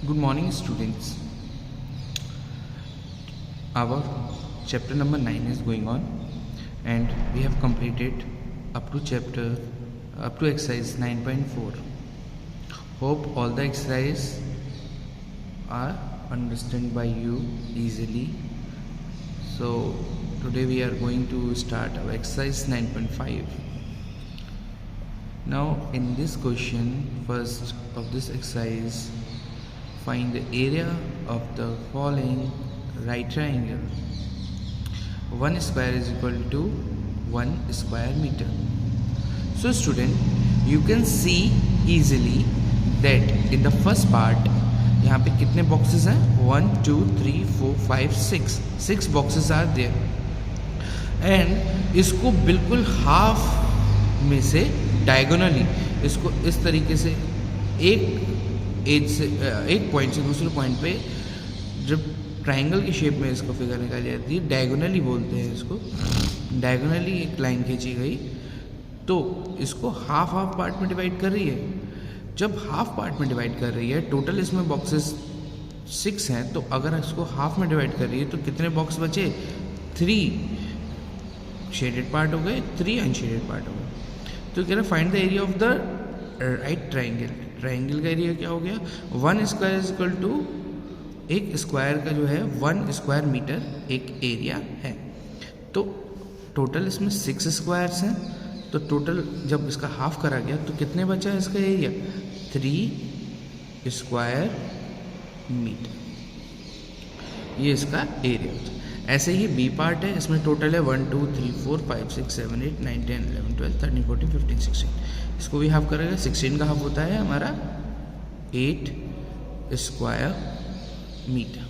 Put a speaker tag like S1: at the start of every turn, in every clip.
S1: Good morning, students. Our chapter number 9 is going on, and we have completed up to exercise 9.4. Hope all the exercises are understood by you easily. So today we are going to start our exercise 9.5. Now in this question, first of this exercise, find the area of the following right triangle. 1 square is equal to 1 square meter. So student, you can see easily that in the first part यहाँ पे कितने boxes हैं 1 2 3 4 5 6 boxes are there and इसको बिल्कुल half में से diagonally इसको इस तरीके से एक पॉइंट से दूसरे पॉइंट पे जब ट्रायंगल की शेप में इसको फिगर निकाली जाती है, डायगोनली बोलते हैं इसको, डायगोनली एक लाइन खींची गई तो इसको हाफ पार्ट में डिवाइड कर रही है। जब हाफ पार्ट में डिवाइड कर रही है, टोटल इसमें बॉक्सेस 6 हैं, तो अगर इसको हाफ में डिवाइड कर रही है तो कितने बॉक्स बचे 3 शेडेड पार्ट हो गए, 3 अनशेडेड पार्ट हो गए। तो कह रहा find the area of the right triangle. Triangle का एरिया क्या हो गया 1 स्क्वायर इज इक्वल टू, एक स्क्वायर का जो है 1 स्क्वायर मीटर एक एरिया है। तो टोटल इसमें 6 स्क्वायर्स हैं, तो टोटल जब इसका हाफ करा गया तो कितने बचा है इसका एरिया 3 स्क्वायर मीटर, ये इसका एरिया बचा। ऐसे ही बी पार्ट है, इसमें टोटल है 1 2 3 4 5 6 7 8 9 10 11 12 13 14 15 16। इसको भी हाफ करेगा, 16 का हाफ होता है हमारा 8 square metre.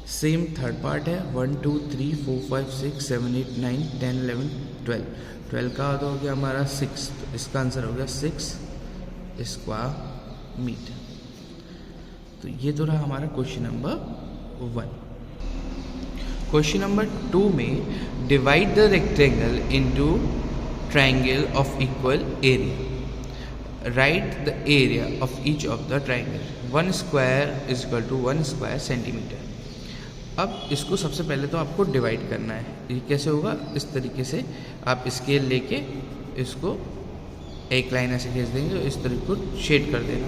S1: Same third part है 1 2 3 4 5 6 7 8 9 10 11 12 का आधा हो गया हमारा 6, तो इसका आंसर हो गया 6 स्क्वायर मीटर। तो ये तो रहा हमारा क्वेश्चन नंबर 1। क्वेश्चन नंबर 2 में divide the rectangle into triangle of equal area. Write the area of each of the triangle. 1 square is equal to 1 square centimetre. अब इसको सबसे पहले तो आपको डिवाइड करना है। ये कैसे होगा, इस तरीके से आप स्केल लेके इसको एक लाइन ऐसे खींच देंगे, इस तरीके को शेड कर देना।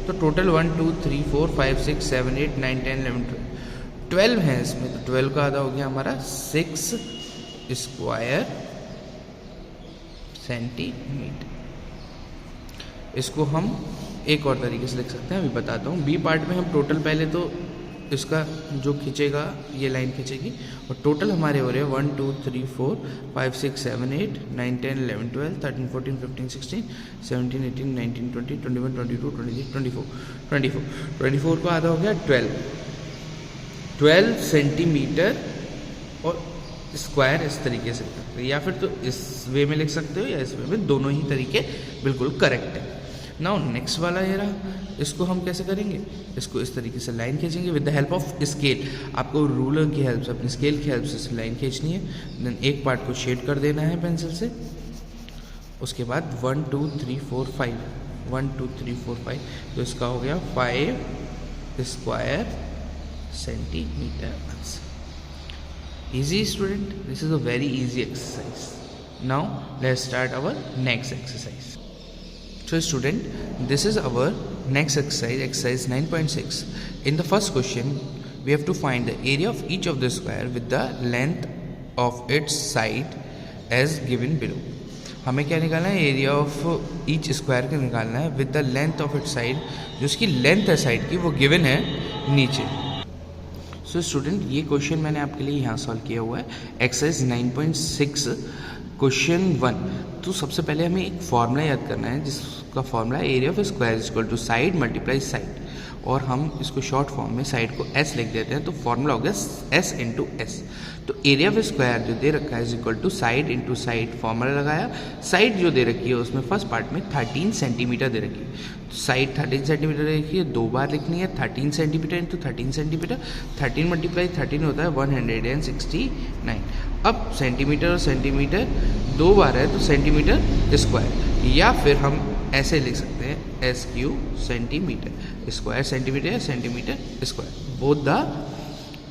S1: तो टोटल 1 2 3 4 5 6 7 8 9 10 11 12 है इसमें, तो 12 का आधा हो गया हमारा 6 स्क्वायर सेंटीमीटर। इसको हम एक और तरीके से लिख सकते हैं, अभी बताता हूँ। बी पार्ट में हम टोटल पहले तो इसका जो खींचेगा ये लाइन खींचेगी, और टोटल हमारे हो रहे हैं 1 2 3 4 5 6 7 8 9 10 11 12 13 14 15 16 17 18 19 20 21 22 23 24 24 का आधा हो गया 12 सेंटीमीटर और स्क्वायर इस तरीके से, या फिर तो इस वे में लिख सकते हो या इस वे में, दोनों ही तरीके बिल्कुल करेक्ट है। नाउ नेक्स्ट वाला ये रहा, इसको हम कैसे करेंगे, इसको इस तरीके से लाइन खींचेंगे with the help of scale. आपको रूलर की हेल्प से, अपनी स्केल की हेल्प से लाइन खींचनी है। देन एक पार्ट को शेड कर देना है पेंसिल से। उसके बाद 1 2 3 4 5 1 2 3 4 5, तो इसका हो गया 5 square centimetre answer. Easy student, this is a very easy exercise. Now let's start our next exercise. So student, this is our next exercise, exercise 9.6. In the first question, we have to find the area of each of the square with the length of its side as given below. हमें क्या निकालना है, area of each square का निकालना है with the length of its side. जो उसकी length है साइड की वो गिवन है नीचे। सो स्टूडेंट, ये क्वेश्चन मैंने आपके लिए यहाँ सॉल्व किया हुआ है, एक्सरसाइज 9.6 क्वेश्चन 1। तो सबसे पहले हमें एक फॉर्मूला याद करना है, जिसका फॉर्मूला है area of square is equal to side multiply side, और हम इसको शॉर्ट फॉर्म में साइड को s लिख देते हैं, तो फॉर्मूला हो गया s इंटू एस। तो एरिया ऑफ स्क्वायर जो दे रखा है is equal to side into side, formula लगाया। साइड जो दे रखी है उसमें फर्स्ट पार्ट में 13 सेंटीमीटर दे रखी है, तो साइड 13 सेंटीमीटर दे रखी है, 2 बार लिखनी है 13 सेंटीमीटर इंटू 13 सेंटीमीटर। 13 मल्टीप्लाई 13 होता है 169। अब सेंटीमीटर और सेंटीमीटर 2 बार है तो सेंटीमीटर स्क्वायर, या फिर हम ऐसे लिख सकते हैं S Q centimetre square, centimetre या centimetre square, both the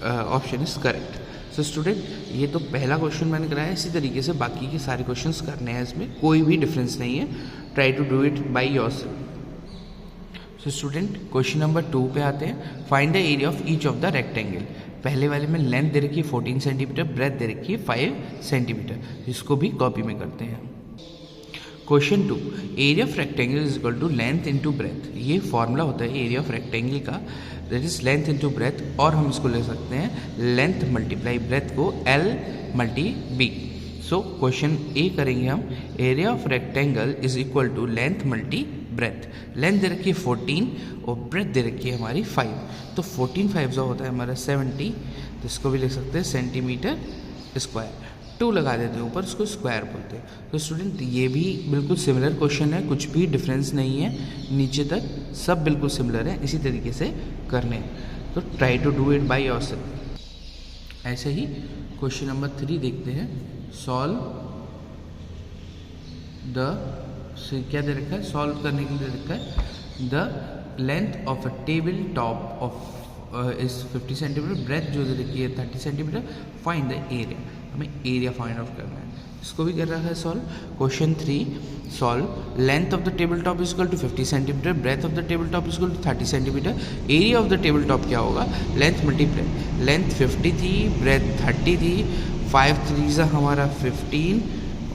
S1: option is correct. So student, ये तो पहला क्वेश्चन मैंने कराया, इसी तरीके से बाकी के सारे क्वेश्चंस करने हैं, इसमें कोई भी डिफरेंस नहीं है। Try to do it by yourself. So student, question number 2 पे आते हैं। Find the area of each of the rectangle. पहले वाले में लेंथ दे रखी है 14 सेंटीमीटर, ब्रेथ दे रखी है 5 सेंटीमीटर। इसको भी कॉपी में करते हैं। Question 2, area of rectangle is equal to length into breadth. ये फॉर्मूला होता है एरिया ऑफ रेक्टेंगल का, that is length into breadth, और हम इसको ले सकते हैं लेंथ मल्टीप्लाई ब्रेथ को L multi B। So question A करेंगे हम, area of rectangle is equal to length multi breadth. Length दे रखी है 14 और ब्रेथ दे रखी है हमारी 5, तो 14 5 जो होता है हमारा 70, तो इसको भी लिख सकते हैं सेंटीमीटर स्क्वायर। 2 लगा देते हैं ऊपर, उसको स्क्वायर बोलते हैं। तो स्टूडेंट, ये भी बिल्कुल सिमिलर क्वेश्चन है, कुछ भी डिफरेंस नहीं है, नीचे तक सब बिल्कुल सिमिलर है, इसी तरीके से करने हैं। तो try to do it by yourself. ऐसे ही क्वेश्चन नंबर 3 देखते हैं। सॉल्व द, क्या दे रखा है, सॉल्व करने के लिए दे रखा है the length of a table top of is 50 centimetre, breadth जो दे रखी है 30 सेंटीमीटर, फाइंड द एरिया। हमें एरिया फाइंड आउट करना है, इसको भी कर रखा है solve. Question 3, solve length of the table top is equal to 50 centimetre, breadth of the table top is equal to 30 centimetre. Area of the table top क्या होगा, लेंथ मल्टी ब्रेथ। लेंथ 50 थी, ब्रेथ 30 थी, 5 3 हमारा 15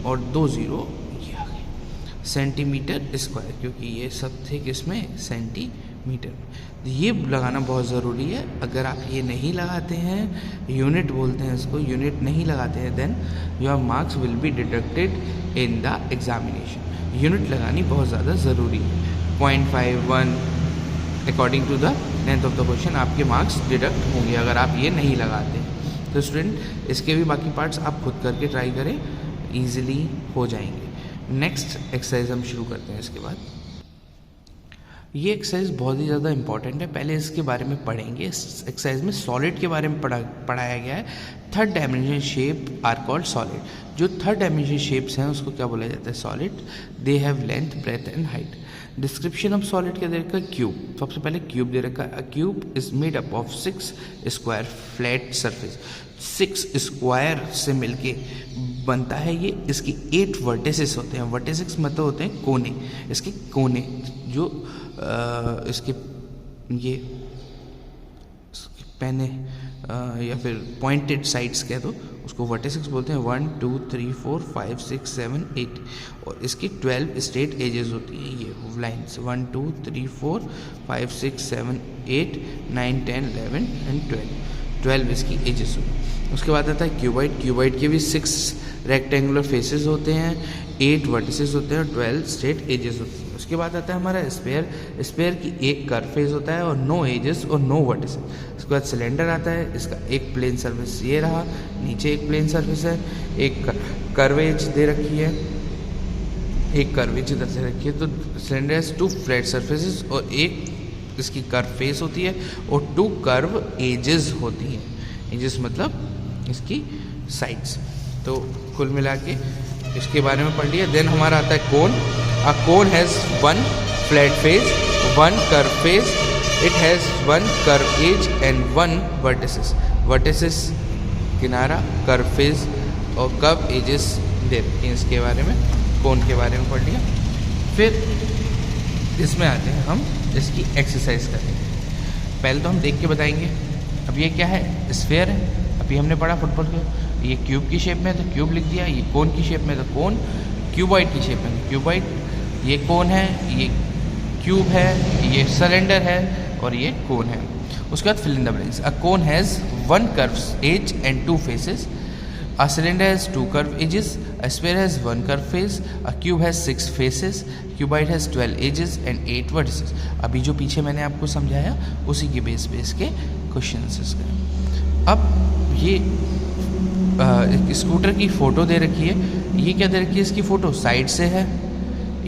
S1: और 2 0 ये आ गए centimetre square, क्योंकि ये सब थे किसमें, सेंटीमीटर में। ये लगाना बहुत ज़रूरी है। अगर आप ये नहीं लगाते हैं, यूनिट बोलते हैं इसको, यूनिट नहीं लगाते हैं, then your marks will be deducted in the examination. Unit लगानी बहुत ज़्यादा ज़रूरी है। 0.5 1 according to the length of the question आपके मार्क्स डिडक्ट होंगे अगर आप ये नहीं लगाते। तो स्टूडेंट, इसके भी बाकी पार्ट्स आप खुद करके ट्राई करें, ईजिली हो जाएंगे। नेक्स्ट एक्सरसाइज हम शुरू करते हैं इसके बाद। ये एक्सरसाइज बहुत ही ज़्यादा इंपॉर्टेंट है, पहले इसके बारे में पढ़ेंगे। इस एक्सरसाइज में सॉलिड के बारे में पढ़ाया गया है। 3rd dimension shape are called solid. जो 3rd डायमेंशन शेप्स हैं उसको क्या बोला जाता है, solid. They have length, breadth and height. Description of solid क्या दे रखा है, क्यूब। सबसे पहले क्यूब दे रखा है। अ cube is made up of 6 square flat surface. 6 square से मिलके बनता है ये। इसकी 8 वर्टिसेस होते हैं। वर्टिसेस मतलब होते हैं कोने। इसके कोने जो इसके ये पैने या फिर पॉइंटेड साइड्स कह दो, उसको वर्टिसेस बोलते हैं। 1 2 3 4 5 6 7 8 और इसकी 12 स्ट्रेट एजेस होती हैं, ये लाइन्स 1 2 3 4 5 6 7 8 9 10 11 एंड 12 इसकी एजेस होती हैं। उसके बाद आता है क्यूबाइड। क्यूबाइड के भी 6 रेक्टेंगुलर फेसेस होते हैं, 8 वर्टिसेस होते हैं और 12 स्ट्रेट एजेस होती हैं। उसके बाद आता है हमारा स्फेयर। स्फेयर की एक कर्व फेस होता है और 9 एजेस और 9 वर्टिसेस। उसके बाद सिलेंडर आता है, इसका एक प्लेन सरफेस ये रहा, नीचे एक प्लेन सरफेस है, एक कर्व एज दे रखी है, एक कर्व एज इधर से रखी है। तो सिलेंडर हैज 2 फ्लैट सरफेसेस और एक इसकी कर्व फेस होती है और 2 कर्व एजेस होती हैं। एजेस मतलब इसकी साइड्स। तो कुल मिला के इसके बारे में पढ़ लिया। देन हमारा आता है cone. A cone has 1 flat face, 1 curve face, it has 1 curve edge and 1 vertices. Vertices किनारा, कर्व फेस और कर्व एजेस दे रखे हैं। इसके बारे में, कोन के बारे में पढ़ लिया। फिर इसमें आते हैं हम इसकी एक्सरसाइज करेंगे। पहले तो हम देख के बताएंगे। अब ये क्या है, स्फेयर है। अभी हमने पढ़ा फुटबॉल के, ये क्यूब की शेप में तो क्यूब लिख दिया, ये कोन की शेप में तो कोन, क्यूबॉइड की शेप में तो क्यूबॉइड। ये कोन है, ये क्यूब है, ये सिलेंडर है और ये कोन है। उसके बाद fill in the blanks. A cone has 1 curve edge and 2 faces. A cylinder has 2 curved edges. A sphere has 1 curved face. A cube has 6 faces. Cuboid has 12 edges and 8 vertices. अभी जो पीछे मैंने आपको समझाया उसी के बेस पे इसके क्वेश्चन इसके। अब ये स्कूटर की फ़ोटो दे रखी है। ये क्या दे रखी है, इसकी फ़ोटो साइड से है,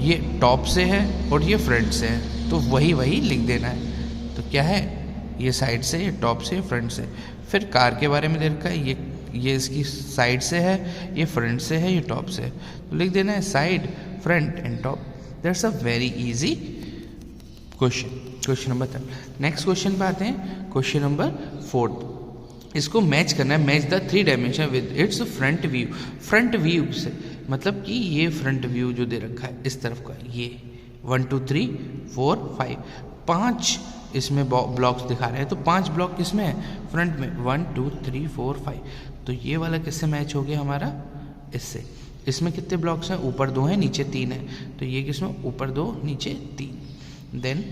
S1: ये टॉप से है और ये फ्रंट से है। तो वही लिख देना है। तो क्या है, ये साइड से, ये टॉप से, फ्रंट से। फिर कार के बारे में दे रखा है, ये इसकी साइड से है, ये फ्रंट से है, ये टॉप से है। तो लिख देना है side, front end top. That's a very easy question number 3। Next question पे आते हैं, क्वेश्चन नंबर 4। इसको मैच करना है, match the 3 dimension with its front view. Front view से मतलब कि ये फ्रंट व्यू जो दे रखा है इस तरफ का, ये 1 2 3 4 5 5 इसमें ब्लॉक्स दिखा रहे हैं। तो 5 ब्लॉक किसमें है? फ्रंट में 1 2 3 4 5। तो ये वाला किससे मैच हो गया हमारा? इससे। इसमें कितने ब्लॉक्स हैं? ऊपर 2 हैं, नीचे 3 है। तो ये किसमें? ऊपर 2 नीचे 3। देन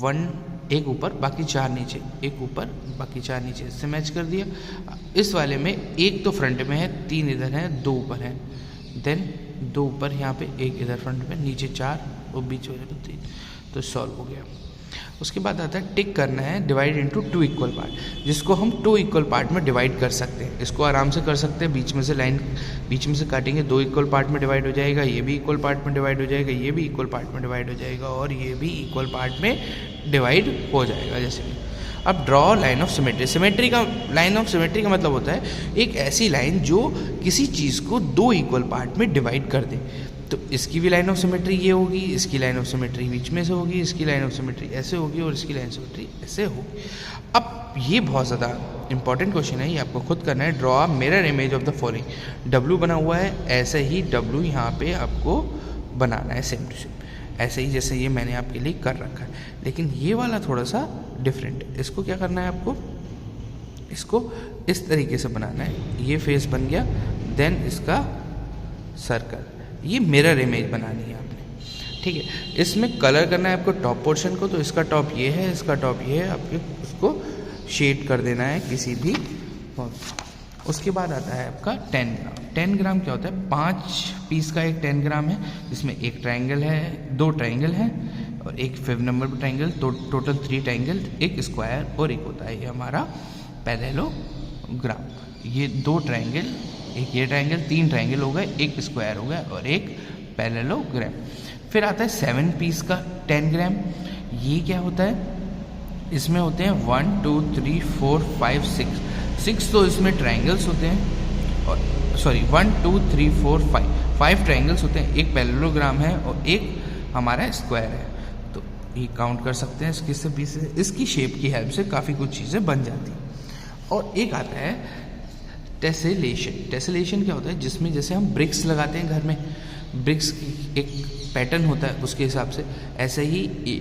S1: 1 एक ऊपर बाकी 4 नीचे, एक ऊपर बाकी 4 नीचे, इससे मैच कर दिया। इस वाले में एक तो फ्रंट में है, 3 इधर है, 2 ऊपर है। देन 2 ऊपर यहाँ पे, एक इधर फ्रंट में, नीचे 4 और बीच वाले में 3। तो सॉल्व हो गया। उसके बाद आता है टिक करना है डिवाइड इनटू 2 इक्वल पार्ट, जिसको हम 2 इक्वल पार्ट में डिवाइड कर सकते हैं। इसको आराम से कर सकते हैं, बीच में से लाइन बीच में से काटेंगे, 2 इक्वल पार्ट में डिवाइड हो जाएगा, ये भी इक्वल पार्ट में डिवाइड हो जाएगा, ये भी इक्वल पार्ट में डिवाइड हो जाएगा, और ये भी इक्वल पार्ट में डिवाइड हो जाएगा। जैसे कि अब draw line of symmetry. Symmetry का लाइन ऑफ सिमेट्री का मतलब होता है एक ऐसी लाइन जो किसी चीज़ को 2 इक्वल पार्ट में डिवाइड कर दे। तो इसकी भी लाइन ऑफ सिमेट्री ये होगी, इसकी लाइन ऑफ सिमेट्री बीच में से होगी, इसकी लाइन ऑफ सिमेट्री ऐसे होगी, और इसकी लाइन ऑफ सिमेट्री ऐसे होगी। अब ये बहुत ज़्यादा इंपॉर्टेंट क्वेश्चन है, ये आपको खुद करना है। Draw mirror image of the following. W बना हुआ है, ऐसे ही डब्लू यहाँ पे आपको बनाना है, सेम टू सेम ऐसे ही जैसे ये मैंने आपके लिए कर रखा है। लेकिन ये वाला थोड़ा सा डिफरेंट है। इसको क्या करना है आपको? इसको इस तरीके से बनाना है। ये फेस बन गया, देन इसका सर्कल, ये मिरर इमेज बनानी है आपने, ठीक है। इसमें कलर करना है आपको टॉप पोर्शन को। तो इसका टॉप ये है, इसका टॉप ये है, आपको उसको शेड कर देना है किसी भी। उसके बाद आता है आपका 10 ग्राम। 10 ग्राम क्या होता है? 5 पीस का एक 10 ग्राम है, जिसमें एक ट्रायंगल है, 2 ट्रायंगल हैं और एक 5 नंबर पर ट्रायंगल, तो टोटल 3 ट्रायंगल, एक स्क्वायर और एक होता है ये हमारा पैरेललोग्राम। ये 2 ट्रायंगल, एक ये ट्रायंगल, 3 ट्रायंगल हो गए, एक स्क्वायर हो गया और एक पैरेललोग्राम। फिर आता है 7 पीस का 10 ग्राम। ये क्या होता है? इसमें होते हैं 1 2 3 4 5 6 तो इसमें ट्रायंगल्स होते हैं, और सॉरी 1 2 3 4 5 ट्रायंगल्स होते हैं, एक पैरेललोग्राम है और एक हमारा स्क्वायर है। तो ये काउंट कर सकते हैं इसकी से 20 से। इसकी शेप की हेल्प से काफ़ी कुछ चीज़ें बन जाती हैं। और एक आता है टेसेलेशन। टेसेलेशन क्या होता है? जिसमें जैसे हम ब्रिक्स लगाते हैं घर में, ब्रिक्स की एक पैटर्न होता है उसके हिसाब से, ऐसे ही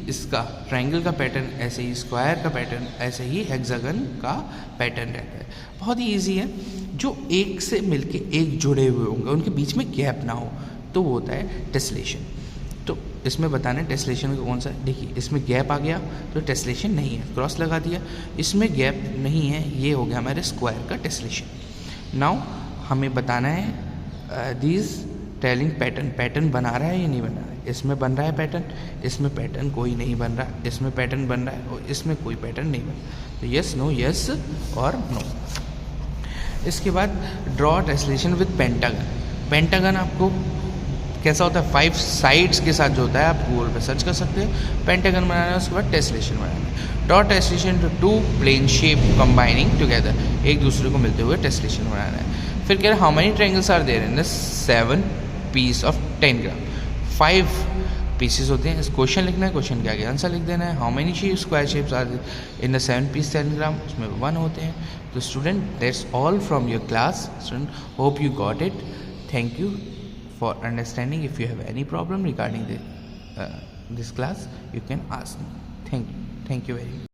S1: इसका ट्रायंगल का पैटर्न, ऐसे ही स्क्वायर का पैटर्न, ऐसे ही हेक्सागन का पैटर्न रहता है। बहुत ही ईजी है। जो एक से मिलके एक जुड़े हुए होंगे, उनके बीच में गैप ना हो, तो वो होता है टेसेलेशन। तो इसमें बताना है टेसेलेशन का कौन सा। देखिए इसमें गैप आ गया तो टेसेलेशन नहीं है, क्रॉस लगा दिया। इसमें गैप नहीं है, ये हो गया हमारे स्क्वायर का टेसेलेशन। नाउ हमें बताना है दीज टेलिंग पैटर्न बना रहा है या नहीं बना रहा है। इसमें बन रहा है पैटर्न, इसमें पैटर्न कोई नहीं बन रहा, इसमें पैटर्न बन रहा है और इसमें कोई पैटर्न नहीं बन रहा। तो यस नो, यस और नो। इसके बाद draw tessellation with pentagon. Pentagon आपको कैसा होता है? 5 साइड्स के साथ जो होता है, आप गूगल पे सर्च कर सकते हैं। पेंटागन बनाना है, उसके बाद टेसेलेशन बनाना है। Draw tessellation to 2 plane shape combining together. एक दूसरे को मिलते हुए टेसेलेशन बनाना है। फिर कह रहे हैं how many triangles are there in the 7 piece of 10 gram. 5 pieces होते हैं। इस क्वेश्चन लिखना है, क्वेश्चन के आगे आंसर लिख देना है। How many shape square shapes are in the 7 piece 10 gram, उसमें 1 होते हैं। तो student that's all from your class. Student hope you got it. Thank you for understanding. If you have any problem regarding this class, you can ask me. Thank you very much.